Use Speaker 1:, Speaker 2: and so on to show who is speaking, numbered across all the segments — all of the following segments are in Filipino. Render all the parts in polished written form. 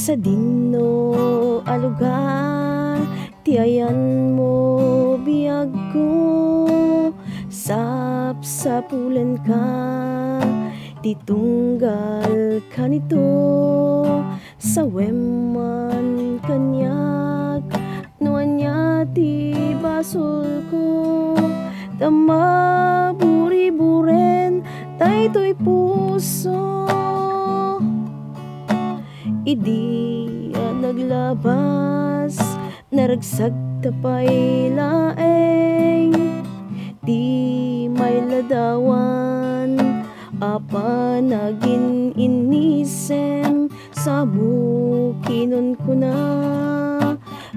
Speaker 1: Sa dinno a lugar ti ayan mo biag ko, sapsapulan ka ti tunggal kanito, sa weman kanyak no anya ti basol ko, tamaburi-buren daytoy puso. Idi naglabas naragsag tapay laeng, di may ladawan apa nagin inisem, sa bukinon ko na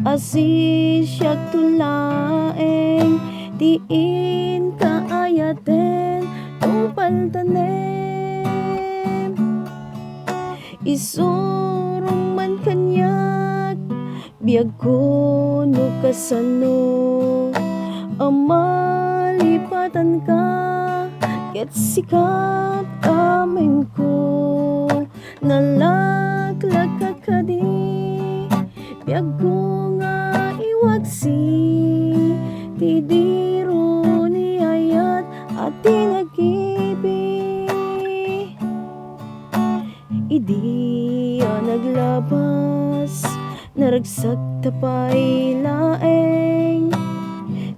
Speaker 1: asi siya tulaeng, diin kaayaten tupaltanem, isurong man kanyak biag ko no kasano, amalipatan ka ket sikap ameng ko, nalaglag ka kadi biag ko nga iwagsi, ti diro ni ayat at tinagibig. Idi naglabas naragsag tapay laeng,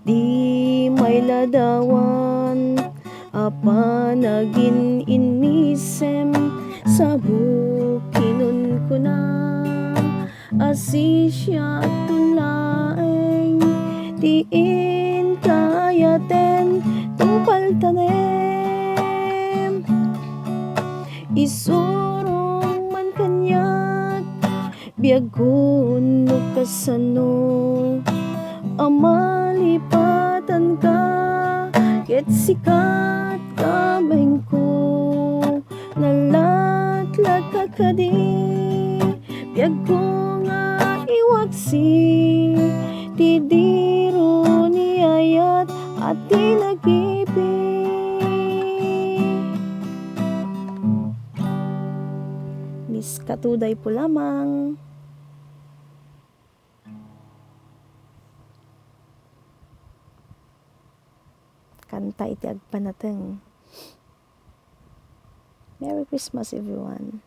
Speaker 1: di may ladawan apa nagin inisem, sa bukinon ko na asi siya tulaeng, diin kayaten tupaltanem, isurong man kanyak biag ko no kasano, amalipatan ka ket sikat kameng ko, nalatlag ka kadi biag ko nga iwagsi, ti diro ni ayat at tinagibig. Miss Katuday po lamang. Kanta iti agpanateng. Merry Christmas everyone.